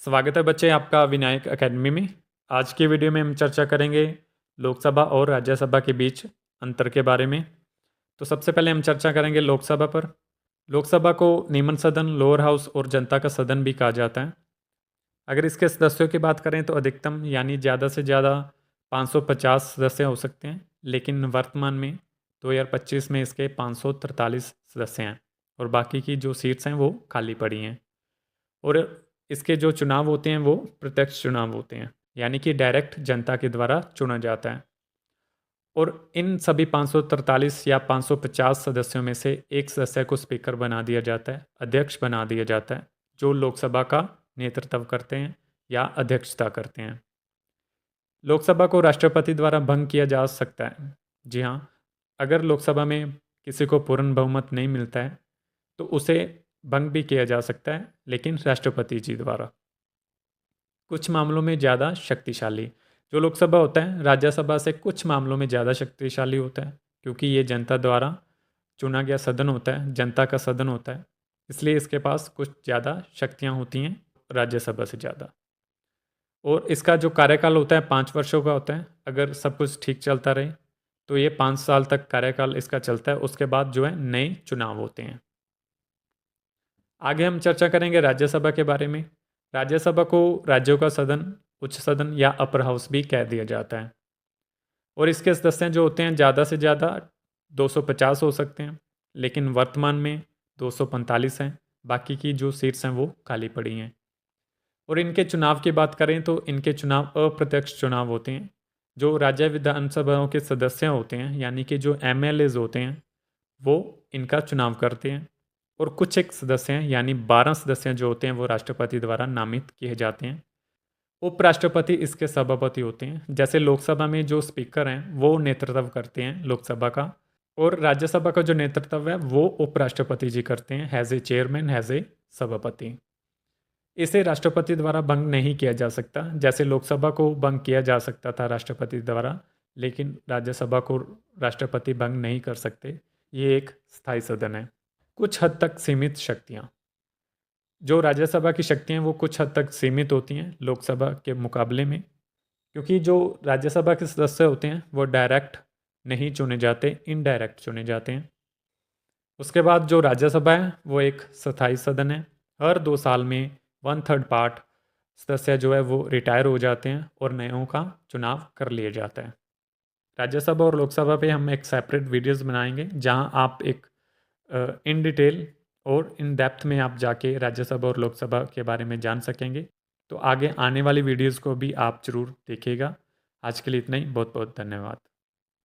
स्वागत है बच्चे आपका विनायक एकेडमी में। आज की वीडियो में हम चर्चा करेंगे लोकसभा और राज्यसभा के बीच अंतर के बारे में। तो सबसे पहले हम चर्चा करेंगे लोकसभा पर। लोकसभा को निम्न सदन, लोअर हाउस और जनता का सदन भी कहा जाता है। अगर इसके सदस्यों की बात करें तो अधिकतम यानी ज़्यादा से ज़्यादा 550 सदस्य हो सकते हैं, लेकिन वर्तमान में 2025 में इसके 543 सदस्य हैं और बाकी की जो सीट्स हैं वो खाली पड़ी हैं। और इसके जो चुनाव होते हैं वो प्रत्यक्ष चुनाव होते हैं, यानी कि डायरेक्ट जनता के द्वारा चुना जाता है। और इन सभी 543 या 550 सदस्यों में से एक सदस्य को स्पीकर बना दिया जाता है, अध्यक्ष बना दिया जाता है, जो लोकसभा का नेतृत्व करते हैं या अध्यक्षता करते हैं। लोकसभा को राष्ट्रपति द्वारा भंग किया जा सकता है। जी हाँ, अगर लोकसभा में किसी को पूर्ण बहुमत नहीं मिलता है तो उसे भंग भी किया जा सकता है, लेकिन राष्ट्रपति जी द्वारा। कुछ मामलों में ज़्यादा शक्तिशाली जो लोकसभा होता है राज्यसभा से कुछ मामलों में ज़्यादा शक्तिशाली होता है, क्योंकि ये जनता द्वारा चुना गया सदन होता है, जनता का सदन होता है, इसलिए इसके पास कुछ ज़्यादा शक्तियाँ होती हैं राज्यसभा से ज़्यादा। और इसका जो कार्यकाल होता है 5 वर्षों का होता है। अगर सब कुछ ठीक चलता रहे तो ये 5 साल तक कार्यकाल इसका चलता है, उसके बाद जो है नए चुनाव होते हैं। आगे हम चर्चा करेंगे राज्यसभा के बारे में। राज्यसभा को राज्यों का सदन, उच्च सदन या अपर हाउस भी कह दिया जाता है। और इसके सदस्य जो होते हैं ज़्यादा से ज़्यादा 250 हो सकते हैं, लेकिन वर्तमान में 245 हैं। बाकी की जो सीट्स हैं वो खाली पड़ी हैं। और इनके चुनाव की बात करें तो इनके चुनाव अप्रत्यक्ष चुनाव होते हैं। जो राज्य विधानसभाओं के सदस्य होते हैं, यानी कि जो MLAs होते हैं, वो इनका चुनाव करते हैं। और कुछ एक सदस्य हैं, यानी 12 सदस्य जो होते हैं वो राष्ट्रपति द्वारा नामित किए जाते हैं। उपराष्ट्रपति इसके सभापति होते हैं। जैसे लोकसभा में जो स्पीकर हैं वो नेतृत्व करते हैं लोकसभा का, और राज्यसभा का जो नेतृत्व है वो उपराष्ट्रपति जी करते हैं, has a chairman, has a सभापति। इसे राष्ट्रपति द्वारा भंग नहीं किया जा सकता। जैसे लोकसभा को भंग किया जा सकता था राष्ट्रपति द्वारा, लेकिन राज्यसभा को राष्ट्रपति भंग नहीं कर सकते। ये एक स्थायी सदन है। कुछ हद तक सीमित शक्तियाँ, जो राज्यसभा की शक्तियाँ वो कुछ हद तक सीमित होती हैं लोकसभा के मुकाबले में, क्योंकि जो राज्यसभा के सदस्य होते हैं वो डायरेक्ट नहीं चुने जाते, इनडायरेक्ट चुने जाते हैं। उसके बाद जो राज्यसभा है वो एक स्थायी सदन है। हर 2 साल में 1/3 पार्ट सदस्य जो है वो रिटायर हो जाते हैं और नयों का चुनाव कर लिया जाता है। राज्यसभा और लोकसभा पे हम एक सेपरेट वीडियोस बनाएंगे, जहां आप एक इन डिटेल और इन डेप्थ में आप जाके राज्यसभा और लोकसभा के बारे में जान सकेंगे। तो आगे आने वाली वीडियोस को भी आप ज़रूर देखिएगा। आज के लिए इतना ही। बहुत बहुत धन्यवाद।